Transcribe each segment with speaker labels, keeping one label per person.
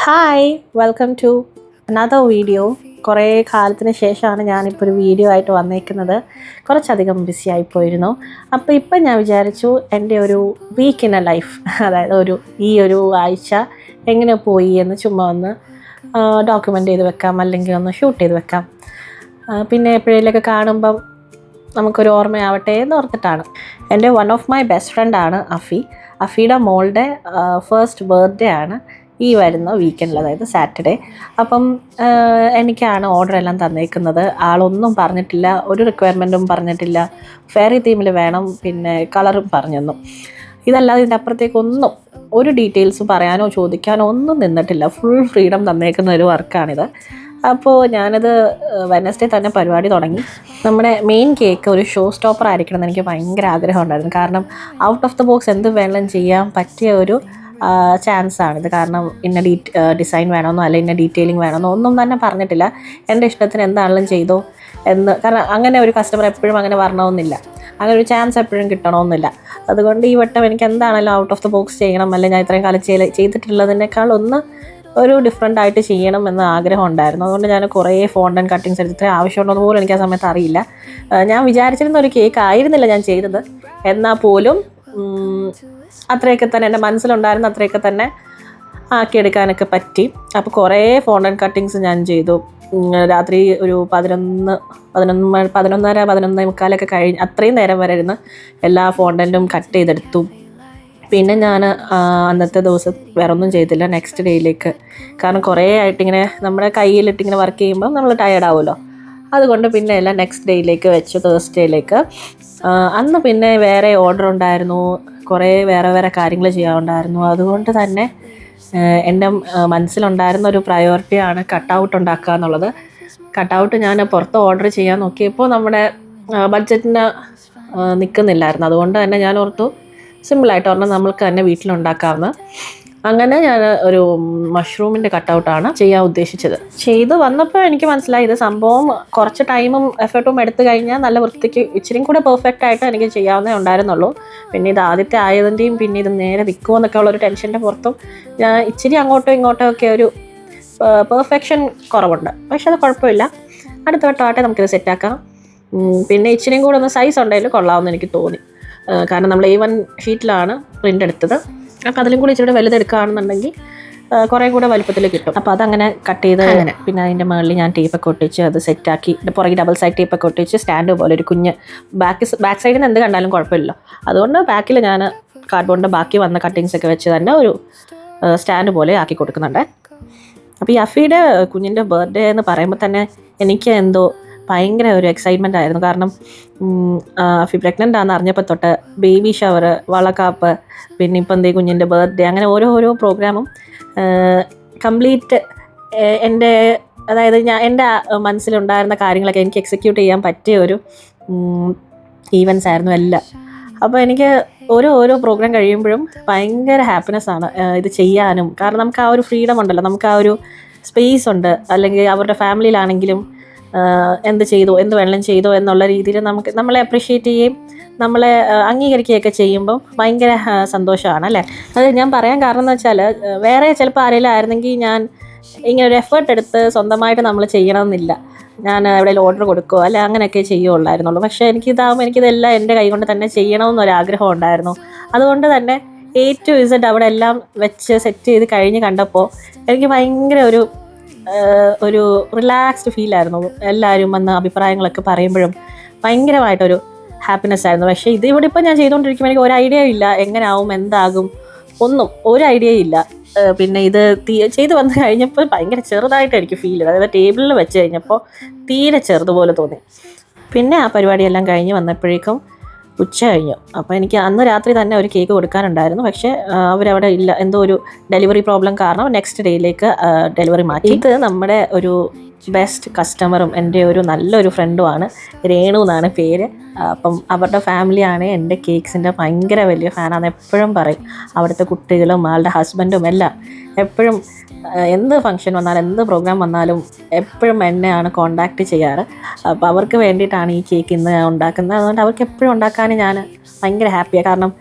Speaker 1: Hi welcome to another video. കുറേ കാലത്തിന് ശേഷമാണ് ഞാനിപ്പോൾ ഒരു വീഡിയോ ആയിട്ട് വന്നേക്കുന്നത്. കുറച്ചധികം ബിസി ആയിപ്പോയിരുന്നു. അപ്പോൾ ഇപ്പം ഞാൻ വിചാരിച്ചു എൻ്റെ ഒരു വീക്ക് ഇൻ എ ലൈഫ്, അതായത് ഈ ഒരു ആഴ്ച എങ്ങനെ പോയി എന്ന് ചുമ്മാ ഒന്ന് ഡോക്യുമെൻ്റ് ചെയ്ത് വെക്കാം, അല്ലെങ്കിൽ ഒന്ന് ഷൂട്ട് ചെയ്ത് വെക്കാം. പിന്നെ എപ്പോഴേലൊക്കെ കാണുമ്പം നമുക്കൊരു ഓർമ്മയാവട്ടെ എന്ന് ഓർത്തിട്ടാണ്. എൻ്റെ വൺ ഓഫ് മൈ ബെസ്റ്റ് ഫ്രണ്ടാണ് അഫിയുടെ മോളുടെ ഫസ്റ്റ് ബർത്ത്ഡേ ആണ് ഈ വരുന്ന വീക്കെൻഡിൽ, അതായത് സാറ്റർഡേ. അപ്പം എനിക്കാണ് ഓർഡർ എല്ലാം തന്നേക്കുന്നത്. ആളൊന്നും പറഞ്ഞിട്ടില്ല, ഒരു റിക്വയർമെൻറ്റും പറഞ്ഞിട്ടില്ല. ഫെയറി തീമിൽ വേണം, പിന്നെ കളറും പറഞ്ഞു. ഇതല്ലാതെ ഇതിൻ്റെ അപ്പുറത്തേക്കൊന്നും ഒരു ഡീറ്റെയിൽസും പറയാനോ ചോദിക്കാനോ ഒന്നും നിന്നിട്ടില്ല. ഫുൾ ഫ്രീഡം തന്നേക്കുന്ന ഒരു വർക്കാണിത്. അപ്പോൾ ഞാനത് വെനസ്ഡേ തന്നെ പരിപാടി തുടങ്ങി. നമ്മുടെ മെയിൻ കേക്ക് ഒരു ഷോ സ്റ്റോപ്പർ ആയിരിക്കണം എന്ന് എനിക്ക് ഭയങ്കര ആഗ്രഹം ഉണ്ടായിരുന്നു. കാരണം ഔട്ട് ഓഫ് ദ ബോക്സ് എന്ത് വേണം ചെയ്യാൻ പറ്റിയ ഒരു ചാൻസാണിത്. കാരണം ഇന്ന ഡിസൈൻ വേണമെന്നോ അല്ല ഇന്ന ഡീറ്റെയിലിംഗ് വേണമെന്നോ ഒന്നും തന്നെ പറഞ്ഞിട്ടില്ല. എൻ്റെ ഇഷ്ടത്തിന് എന്താണെങ്കിലും ചെയ്തോ എന്ന്. കാരണം അങ്ങനെ ഒരു കസ്റ്റമർ എപ്പോഴും അങ്ങനെ വരണമെന്നില്ല, അങ്ങനെ ഒരു ചാൻസ് എപ്പോഴും കിട്ടണമെന്നില്ല. അതുകൊണ്ട് ഈ വട്ടം എനിക്ക് എന്താണെങ്കിലും ഔട്ട് ഓഫ് ദ ബോക്സ് ചെയ്യണം, അല്ലെങ്കിൽ ഞാൻ ഇത്രയും കാലം ചെയ്തിട്ടുള്ളതിനേക്കാൾ ഒരു ഡിഫറെൻ്റ് ആയിട്ട് ചെയ്യണം എന്ന ആഗ്രഹം ഉണ്ടായിരുന്നു. അതുകൊണ്ട് ഞാൻ കുറേ ഫോണ്ടൻ കട്ടിങ്സ് എടുത്ത് ഇത്രയും ആവശ്യമുണ്ടെന്ന് പോലും എനിക്ക് ആ സമയത്ത് അറിയില്ല. ഞാൻ വിചാരിച്ചിരുന്ന ഒരു കേക്ക് ആയിരുന്നില്ല ഞാൻ ചെയ്തത്. എന്നാൽ പോലും അത്രയൊക്കെ തന്നെ എൻ്റെ മനസ്സിലുണ്ടായിരുന്ന അത്രയൊക്കെ തന്നെ ആക്കിയെടുക്കാനൊക്കെ പറ്റി. അപ്പോൾ കുറേ ഫോണ്ടൻ കട്ടിങ്സ് ഞാൻ ചെയ്തു. രാത്രി ഒരു 11:30 കഴിഞ്ഞ് അത്രയും നേരം വരെ ഇരുന്ന് എല്ലാ ഫോണ്ടൻറ്റും കട്ട് ചെയ്തെടുത്തു. പിന്നെ ഞാൻ അന്നത്തെ ദിവസം വേറെ ഒന്നും ചെയ്തില്ല, നെക്സ്റ്റ് ഡേയിലേക്ക്. കാരണം കുറേ ആയിട്ടിങ്ങനെ നമ്മുടെ കയ്യിലിട്ടിങ്ങനെ വർക്ക് ചെയ്യുമ്പോൾ നമ്മൾ ടയേർഡാവുമല്ലോ. അതുകൊണ്ട് പിന്നെ എല്ലാം നെക്സ്റ്റ് ഡേയിലേക്ക് വെച്ചു, തേഴ്സ്ഡേയിലേക്ക്. അന്ന് പിന്നെ വേറെ ഓർഡർ ഉണ്ടായിരുന്നു, കുറേ വേറെ കാര്യങ്ങൾ ചെയ്യാനുണ്ടായിരുന്നു. അതുകൊണ്ട് തന്നെ എൻ്റെ മനസ്സിലുണ്ടായിരുന്ന ഒരു പ്രയോറിറ്റിയാണ് കട്ടൗട്ട് ഉണ്ടാക്കുക എന്നുള്ളത്. കട്ടൗട്ട് ഞാൻ പുറത്ത് ഓർഡർ ചെയ്യാൻ നോക്കിയപ്പോൾ നമ്മുടെ ബഡ്ജറ്റിന് നിൽക്കുന്നില്ലായിരുന്നു. അതുകൊണ്ട് തന്നെ ഞാൻ ഓർത്തു സിമ്പിളായിട്ട് പറഞ്ഞാൽ നമ്മൾക്ക് തന്നെ വീട്ടിലുണ്ടാക്കാവുന്ന. അങ്ങനെ ഞാൻ ഒരു മഷ്റൂമിൻ്റെ കട്ടൗട്ടാണ് ചെയ്യാൻ ഉദ്ദേശിച്ചത്. ചെയ്ത് വന്നപ്പോൾ എനിക്ക് മനസ്സിലായി ഇത് സംഭവം കുറച്ച് ടൈമും എഫേർട്ടും എടുത്തു കഴിഞ്ഞാൽ നല്ല വൃത്തിക്ക് ഇച്ചിരിയും കൂടെ പെർഫെക്റ്റ് ആയിട്ട് എനിക്ക് ചെയ്യാവുന്നേ ഉണ്ടായിരുന്നുള്ളൂ. പിന്നെ ഇത് ആദ്യത്തെ ആയതിൻ്റെയും പിന്നെ ഇത് നേരെ നിൽക്കുമോ എന്നൊക്കെ ഉള്ളൊരു ടെൻഷൻ്റെ പുറത്തും ഞാൻ ഇച്ചിരി അങ്ങോട്ടോ ഇങ്ങോട്ടോ ഒക്കെ ഒരു പെർഫെക്ഷൻ കുറവുണ്ട്. പക്ഷെ അത് കുഴപ്പമില്ല, അടുത്ത വട്ടമായിട്ട് നമുക്കിത് സെറ്റാക്കാം. പിന്നെ ഇച്ചിരിയും കൂടെ ഒന്ന് സൈസ് ഉണ്ടെങ്കിൽ കൊള്ളാമെന്ന് എനിക്ക് തോന്നി. കാരണം നമ്മൾ A1 ഷീറ്റിലാണ് പ്രിൻ്റ് എടുത്തത്. അപ്പോൾ അതിലും കൂടി ഇച്ചിരി വലുതെടുക്കുകയാണെന്നുണ്ടെങ്കിൽ കുറേ കൂടെ വലുപ്പത്തിൽ കിട്ടും. അപ്പോൾ അതങ്ങനെ കട്ട് ചെയ്ത് അങ്ങനെ പിന്നെ അതിൻ്റെ മുകളിൽ ഞാൻ ടേപ്പൊക്കെ ഒട്ടിച്ച് അത് സെറ്റാക്കി. പുറകെ ഡബിൾ സൈഡ് ടേപ്പൊക്കെ ഒട്ടിച്ച് സ്റ്റാൻഡ് പോലെ ഒരു കുഞ്ഞ് ബാക്ക് സൈഡിൽ നിന്ന് എന്ത് കണ്ടാലും കുഴപ്പമില്ലല്ലോ. അതുകൊണ്ട് ബാക്കിൽ ഞാൻ കാർഡ്ബോർഡിൻ്റെ ബാക്കി വന്ന കട്ടിങ്സൊക്കെ വെച്ച് തന്നെ ഒരു സ്റ്റാൻഡ് പോലെ ആക്കി കൊടുക്കുന്നുണ്ട്. അപ്പോൾ ഈ അഫിയുടെ കുഞ്ഞിൻ്റെ ബർത്ത്ഡേ എന്ന് പറയുമ്പോൾ തന്നെ എനിക്ക് എന്തോ ഭയങ്കര ഒരു എക്സൈറ്റ്മെൻ്റ് ആയിരുന്നു. കാരണം അഫി പ്രഗ്നൻ്റ് ആണെന്ന് അറിഞ്ഞപ്പോൾ തൊട്ട് ബേബി ഷവർ, വളക്കാപ്പ്, പിന്നെ ഇപ്പം എന്തേ കുഞ്ഞിൻ്റെ ബർത്ത്ഡേ, അങ്ങനെ ഓരോ പ്രോഗ്രാമും കംപ്ലീറ്റ് അതായത് എൻ്റെ മനസ്സിലുണ്ടായിരുന്ന കാര്യങ്ങളൊക്കെ എനിക്ക് എക്സിക്യൂട്ട് ചെയ്യാൻ പറ്റിയ ഒരു ഈവൻസ് ആയിരുന്നു എല്ലാം. അപ്പോൾ എനിക്ക് ഓരോ പ്രോഗ്രാം കഴിയുമ്പോഴും ഭയങ്കര ഹാപ്പിനെസ്സാണ് ഇത് ചെയ്യാനും. കാരണം നമുക്ക് ആ ഒരു ഫ്രീഡം ഉണ്ടല്ലോ, നമുക്ക് ആ ഒരു സ്പേസ് ഉണ്ട്. അല്ലെങ്കിൽ അവരുടെ ഫാമിലിയിലാണെങ്കിലും എന്ത് വേണം ചെയ്തോ എന്നുള്ള രീതിയിൽ നമ്മളെ അപ്രിഷ്യേറ്റ് ചെയ്യുകയും നമ്മളെ അംഗീകരിക്കുകയൊക്കെ ചെയ്യുമ്പം ഭയങ്കര സന്തോഷമാണ് അല്ലേ. അത് ഞാൻ പറയാൻ കാരണം എന്ന് വെച്ചാൽ വേറെ ചിലപ്പോൾ ആരെങ്കിലും ആയിരുന്നെങ്കിൽ ഞാൻ ഇങ്ങനെ ഒരു എഫേർട്ട് എടുത്ത് സ്വന്തമായിട്ട് നമ്മൾ ചെയ്യണമെന്നില്ല, ഞാൻ എവിടെയെങ്കിലും ഓർഡർ കൊടുക്കുകയോ അല്ലെ അങ്ങനെയൊക്കെ ചെയ്യുകയുള്ളായിരുന്നുള്ളൂ. പക്ഷേ എനിക്കിതെല്ലാം എൻ്റെ കൈ കൊണ്ട് തന്നെ ചെയ്യണമെന്നൊരാഗ്രഹം ഉണ്ടായിരുന്നു. അതുകൊണ്ട് തന്നെ A to Z അവിടെ എല്ലാം വെച്ച് സെറ്റ് ചെയ്ത് കഴിഞ്ഞ് കണ്ടപ്പോൾ എനിക്ക് ഭയങ്കര ഒരു റിലാക്സ്ഡ് ഫീലായിരുന്നു. എല്ലാവരും വന്ന് അഭിപ്രായങ്ങളൊക്കെ പറയുമ്പോഴും ഭയങ്കരമായിട്ടൊരു ഹാപ്പിനെസ് ആയിരുന്നു. പക്ഷേ ഇവിടെ ഇപ്പം ഞാൻ ചെയ്തുകൊണ്ടിരിക്കുമ്പോൾ എനിക്ക് ഒരു ഐഡിയ ഇല്ല, എങ്ങനെയാവും എന്താകും ഒന്നും ഒരു ഐഡിയ ഇല്ല. പിന്നെ ഇത് ചെയ്ത് വന്ന് കഴിഞ്ഞപ്പോൾ ഭയങ്കര ചെറുതായിട്ട് എനിക്ക് ഫീൽ ചെയ്തു. അതായത് ടേബിളിൽ വെച്ച് കഴിഞ്ഞപ്പോൾ തീരെ ചെറുതുപോലെ തോന്നി. പിന്നെ ആ പരിപാടിയെല്ലാം കഴിഞ്ഞ് വന്നപ്പോഴേക്കും ഉച്ച കഴിഞ്ഞു. അപ്പോൾ എനിക്ക് അന്ന് രാത്രി തന്നെ ഒരു കേക്ക് കൊടുക്കാനുണ്ടായിരുന്നു. പക്ഷേ അവരവിടെ ഇല്ല, എന്തോ ഒരു ഡെലിവറി പ്രോബ്ലം കാരണം നെക്സ്റ്റ് ഡേയിലേക്ക് ഡെലിവറി മാറ്റി. ഇത് നമ്മുടെ ഒരു ബെസ്റ്റ് കസ്റ്റമറും എൻ്റെ ഒരു നല്ലൊരു ഫ്രണ്ടുമാണ്, രേണു എന്നാണ് പേര്. അപ്പം അവരുടെ ഫാമിലിയാണ് എൻ്റെ കേക്ക്സിൻ്റെ ഭയങ്കര വലിയ ഫാനാണ്. എപ്പോഴും പറയും, അവിടുത്തെ കുട്ടികളും ആളുടെ ഹസ്ബൻഡും എല്ലാം എപ്പോഴും എന്ത് ഫംഗ്ഷൻ വന്നാലും എന്ത് പ്രോഗ്രാം വന്നാലും എപ്പോഴും എന്നെയാണ് കോണ്ടാക്റ്റ് ചെയ്യാറ്. അപ്പോൾ അവർക്ക് വേണ്ടിയിട്ടാണ് ഈ കേക്ക് ഇന്ന് ഉണ്ടാക്കുന്നത്. അതുകൊണ്ട് അവർക്ക് എപ്പോഴും ഉണ്ടാക്കാൻ ഞാൻ ഭയങ്കര ഹാപ്പിയാണ്. കാരണം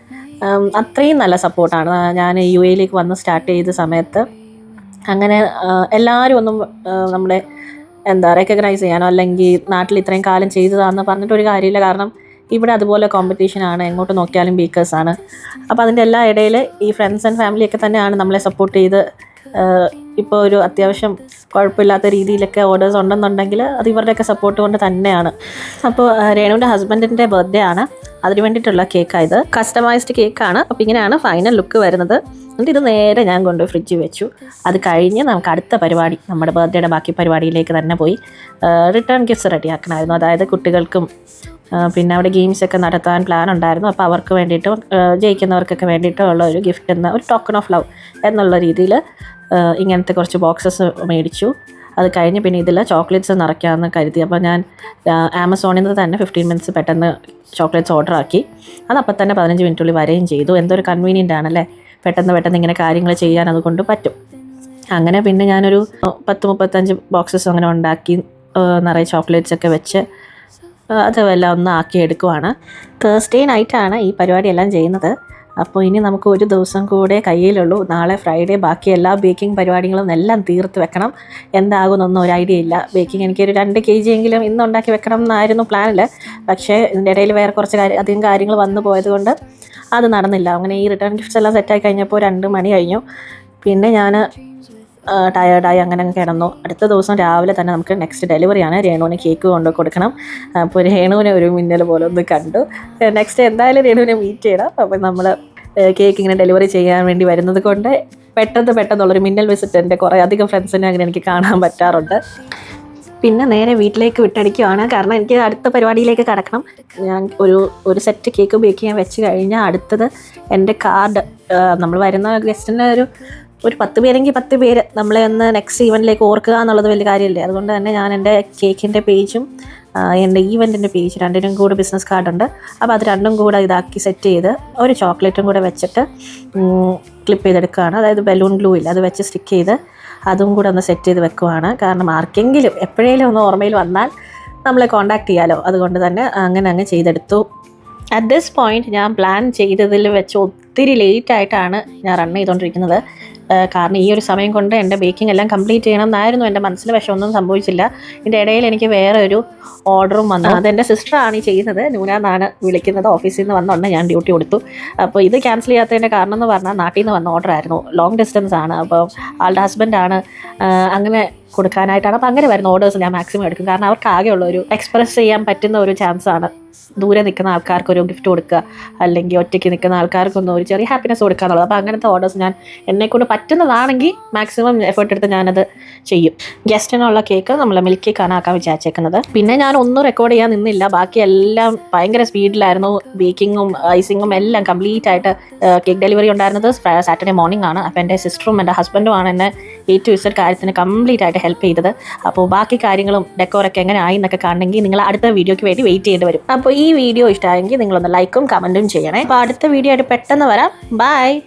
Speaker 1: അത്രയും നല്ല സപ്പോർട്ടാണ്. ഞാൻ UAE വന്ന് സ്റ്റാർട്ട് ചെയ്ത സമയത്ത് അങ്ങനെ എല്ലാവരും ഒന്നും നമ്മുടെ റെക്കഗ്നൈസ് ചെയ്യാനോ അല്ലെങ്കിൽ നാട്ടിൽ ഇത്രയും കാലം ചെയ്തതാണെന്ന് പറഞ്ഞിട്ടൊരു കാര്യമില്ല. കാരണം ഇവിടെ അതുപോലെ കോമ്പറ്റീഷനാണ്, എങ്ങോട്ട് നോക്കിയാലും ബേക്കേഴ്സാണ്. അപ്പോൾ അതിൻ്റെ എല്ലാ ഇടയിൽ ഈ ഫ്രണ്ട്സ് ആൻഡ് ഫാമിലിയൊക്കെ തന്നെയാണ് നമ്മളെ സപ്പോർട്ട് ചെയ്ത് ഇപ്പോൾ ഒരു അത്യാവശ്യം കുഴപ്പമില്ലാത്ത രീതിയിലൊക്കെ ഓർഡേഴ്സ് ഉണ്ടെന്നുണ്ടെങ്കിൽ അത് ഇവരുടെയൊക്കെ സപ്പോർട്ട് കൊണ്ട് തന്നെയാണ്. അപ്പോൾ രേണുവിൻ്റെ ഹസ്ബൻഡിൻ്റെ ബർത്ത്ഡേ ആണ്, അതിന് വേണ്ടിയിട്ടുള്ള കേക്കായത്. കസ്റ്റമൈസ്ഡ് കേക്കാണ്. അപ്പോൾ ഇങ്ങനെയാണ് ഫൈനൽ ലുക്ക് വരുന്നത്. എന്നിട്ട് ഇത് നേരെ ഞാൻ കൊണ്ടുപോയി ഫ്രിഡ്ജിൽ വെച്ചു. അത് കഴിഞ്ഞ് നമുക്ക് അടുത്ത പരിപാടി, നമ്മുടെ ബർത്ത്ഡേയുടെ ബാക്കി പരിപാടിയിലേക്ക് തന്നെ പോയി റിട്ടേൺ ഗിഫ്റ്റ്സ് റെഡിയാക്കണമായിരുന്നു. അതായത് കുട്ടികൾക്കും പിന്നെ അവിടെ ഗെയിംസൊക്കെ നടത്താൻ പ്ലാൻ ഉണ്ടായിരുന്നു. അപ്പോൾ അവർക്ക് വേണ്ടിയിട്ടും ജയിക്കുന്നവർക്കൊക്കെ വേണ്ടിയിട്ടുള്ള ഒരു ഗിഫ്റ്റ് എന്ന ഒരു ടോക്കൺ ഓഫ് ലവ് എന്നുള്ള രീതിയിൽ ഇങ്ങനത്തെ കുറച്ച് ബോക്സസ് മേടിച്ചു. അത് കഴിഞ്ഞ് പിന്നെ ഇതിൽ ചോക്ലേറ്റ്സ് നിറയ്ക്കാമെന്ന് കരുതി. അപ്പോൾ ഞാൻ ആമസോണിൽ നിന്ന് തന്നെ 15 മിനിറ്റ്സ് പെട്ടെന്ന് ചോക്ലേറ്റ്സ് ഓർഡർ ആക്കി. അതപ്പോൾ തന്നെ 15 മിനിറ്റുള്ളിൽ വരികയും ചെയ്തു. എന്തൊരു കൺവീനിയൻ്റ് ആണല്ലേ, പെട്ടെന്ന് ഇങ്ങനെ കാര്യങ്ങൾ ചെയ്യാൻ അതുകൊണ്ട് പറ്റും. അങ്ങനെ പിന്നെ ഞാനൊരു 10-35 ബോക്സസ് അങ്ങനെ ഉണ്ടാക്കി നിറയെ ചോക്ലേറ്റ്സൊക്കെ വെച്ച് അതുമെല്ലാം ഒന്ന് ആക്കി എടുക്കുവാണ്. തേഴ്സ്ഡേ നൈറ്റാണ് ഈ പരിപാടിയെല്ലാം ചെയ്യുന്നത്. അപ്പോൾ ഇനി നമുക്ക് ഒരു ദിവസം കൂടെ കയ്യിലുള്ളൂ. നാളെ ഫ്രൈഡേ. ബാക്കി എല്ലാ ബേക്കിംഗ് പരിപാടികളും എല്ലാം തീർത്ത് വെക്കണം. എന്താകുമെന്നൊന്നും ഒരു ഐഡിയ ഇല്ല. ബേക്കിംഗ് എനിക്കൊരു 2 kg എങ്കിലും ഇന്ന് ഉണ്ടാക്കി വെക്കണം എന്നായിരുന്നു പ്ലാനിൽ. പക്ഷേ ഇതിൻ്റെ ഇടയിൽ വേറെ കുറച്ച് അധികം കാര്യങ്ങൾ വന്നു പോയതുകൊണ്ട് അത് നടന്നില്ല. അങ്ങനെ ഈ റിട്ടേൺ ഗിഫ്റ്റ്സ് എല്ലാം സെറ്റായി കഴിഞ്ഞപ്പോൾ 2 മണി കഴിഞ്ഞു. പിന്നെ ഞാൻ ടയേർഡായി അങ്ങനെ കിടന്നു. അടുത്ത ദിവസം രാവിലെ തന്നെ നമുക്ക് നെക്സ്റ്റ് ഡെലിവറിയാണ്. രേണുവിന് കേക്ക് കൊണ്ട് കൊടുക്കണം. അപ്പോൾ രേണുവിനെ ഒരു മിന്നൽ പോലെ ഒന്ന് കണ്ടു. നെക്സ്റ്റ് എന്തായാലും രേണുവിനെ മീറ്റ് ചെയ്യണം. അപ്പോൾ നമ്മൾ കേക്ക് ഇങ്ങനെ ഡെലിവറി ചെയ്യാൻ വേണ്ടി വരുന്നത് കൊണ്ട് പെട്ടെന്നുള്ളൊരു മിന്നൽ വിസിറ്റ് എൻ്റെ കുറേ അധികം ഫ്രണ്ട്സിനെ അങ്ങനെ എനിക്ക് കാണാൻ പറ്റാറുണ്ട്. പിന്നെ നേരെ വീട്ടിലേക്ക് വിട്ടടിക്കുകയാണ്. കാരണം എനിക്ക് അടുത്ത പരിപാടിയിലേക്ക് കടക്കണം. ഞാൻ ഒരു സെറ്റ് കേക്ക് ബേക്ക് ചെയ്യാൻ വെച്ച് കഴിഞ്ഞാൽ അടുത്തത് എൻ്റെ കാർഡ്, നമ്മൾ വരുന്ന ഗസ്റ്റിൻ്റെ ഒരു 10 പേരെങ്കിൽ 10 പേര് നമ്മളെ ഒന്ന് നെക്സ്റ്റ് ഈവൻറ്റിലേക്ക് ഓർക്കുക എന്നുള്ളത് വലിയ കാര്യമല്ലേ. അതുകൊണ്ട് തന്നെ ഞാൻ എൻ്റെ കേക്കിൻ്റെ പേജും എൻ്റെ ഈവൻറ്റിൻ്റെ പേജ് രണ്ടിനും കൂടെ ബിസിനസ് കാർഡുണ്ട്. അപ്പോൾ അത് രണ്ടും കൂടെ ഇതാക്കി സെറ്റ് ചെയ്ത് ഒരു ചോക്ലേറ്റും കൂടെ വെച്ചിട്ട് ക്ലിപ്പ് ചെയ്തെടുക്കുകയാണ്. അതായത് ബലൂൺ ഗ്ലൂ ഇല്ല, അത് വെച്ച് സ്റ്റിക്ക് ചെയ്ത് അതും കൂടെ ഒന്ന് സെറ്റ് ചെയ്ത് വെക്കുവാണ്. കാരണം ആർക്കെങ്കിലും എപ്പോഴേലും ഒന്ന് ഓർമ്മയിൽ വന്നാൽ നമ്മളെ കോൺടാക്ട് ചെയ്യാമല്ലോ. അതുകൊണ്ട് തന്നെ അങ്ങനെ ചെയ്തെടുത്തു. അറ്റ് ദിസ് പോയിൻറ്റ് ഞാൻ പ്ലാൻ ചെയ്തതിൽ വെച്ച് ഒത്തിരി ലേറ്റായിട്ടാണ് ഞാൻ റൺ ചെയ്തുകൊണ്ടിരിക്കുന്നത്. കാരണം ഈ ഒരു സമയം കൊണ്ട് എൻ്റെ ബേക്കിംഗ് എല്ലാം കംപ്ലീറ്റ് ചെയ്യണം എന്നായിരുന്നു എൻ്റെ മനസ്സിൽ. പക്ഷേ ഒന്നും സംഭവിച്ചില്ല. ഇതിൻ്റെ ഇടയിൽ എനിക്ക് വേറെ ഒരു ഓർഡറും വന്നു. അതെൻ്റെ സിസ്റ്ററാണ് ഈ ചെയ്യുന്നത്. നൂന എന്നാണ് വിളിക്കുന്നത്. ഓഫീസിൽ നിന്ന് വന്നുകൊണ്ട് ഞാൻ ഡ്യൂട്ടി കൊടുത്തു. അപ്പോൾ ഇത് ക്യാൻസൽ ചെയ്യാത്തതിൻ്റെ കാരണം എന്ന് പറഞ്ഞാൽ നാട്ടിൽ നിന്ന് വന്ന ഓർഡർ ആയിരുന്നു. ലോങ് ഡിസ്റ്റൻസ് ആണ്. അപ്പോൾ ആളുടെ ഹസ്ബൻഡാണ് അങ്ങനെ കൊടുക്കാനായിട്ടാണ്. അപ്പോൾ അങ്ങനെ വരുന്ന ഓർഡേഴ്സ് ഞാൻ മാക്സിമം എടുക്കും. കാരണം അവർക്ക് ആകെയുള്ള ഒരു എക്സ്പ്രസ് ചെയ്യാൻ പറ്റുന്ന ഒരു ചാൻസാണ്. ദൂരെ നിൽക്കുന്ന ആൾക്കാർക്കൊരു ഗിഫ്റ്റ് കൊടുക്കുക, അല്ലെങ്കിൽ ഒറ്റയ്ക്ക് നിൽക്കുന്ന ആൾക്കാർക്കൊന്നും ഒരു ചെറിയ ഹാപ്പിനെസ് കൊടുക്കുക എന്നുള്ളത്. അപ്പോൾ അങ്ങനത്തെ ഓർഡേഴ്സ് ഞാൻ എന്നെക്കൊണ്ട് പറ്റുന്നതാണെങ്കിൽ മാക്സിമം എഫേർട്ട് എടുത്ത് ഞാനത് ചെയ്യും. ഗസ്റ്റിനുള്ള കേക്ക് നമ്മൾ മിൽക്ക് കേക്കാണ് ആക്കാൻ വിചാരിച്ചേക്കുന്നത്. പിന്നെ ഞാൻ ഒന്നും റെക്കോർഡ് ചെയ്യാൻ നിന്നില്ല. ബാക്കി എല്ലാം ഭയങ്കര സ്പീഡിലായിരുന്നു. ബേക്കിങ്ങും ഐസിങ്ങും എല്ലാം കംപ്ലീറ്റ് ആയിട്ട്. കേക്ക് ഡെലിവറി ഉണ്ടായിരുന്നത് സാറ്റർഡേ മോർണിംഗ് ആണ്. അപ്പോൾ എൻ്റെ സിസ്റ്ററും എൻ്റെ ഹസ്ബൻഡുമാണ് എന്നെ A to Z കാര്യത്തിന് കംപ്ലീറ്റ് ആയിട്ട് ഹെൽപ്പ് ചെയ്തത്. അപ്പോൾ ബാക്കി കാര്യങ്ങളും ഡെക്കോറൊക്കെ എങ്ങനെ ആയി എന്നൊക്കെ കാണണമെങ്കിൽ നിങ്ങൾ അടുത്ത വീഡിയോയ്ക്ക് വേണ്ടി വെയിറ്റ് ചെയ്യേണ്ടി വരും. അപ്പോൾ ഈ വീഡിയോ ഇഷ്ടമായെങ്കിൽ നിങ്ങളൊന്ന് ലൈക്കും കമൻറ്റും ചെയ്യണേ. അപ്പോൾ അടുത്ത വീഡിയോ ആയിട്ട് പെട്ടെന്ന് വരാം. ബൈ.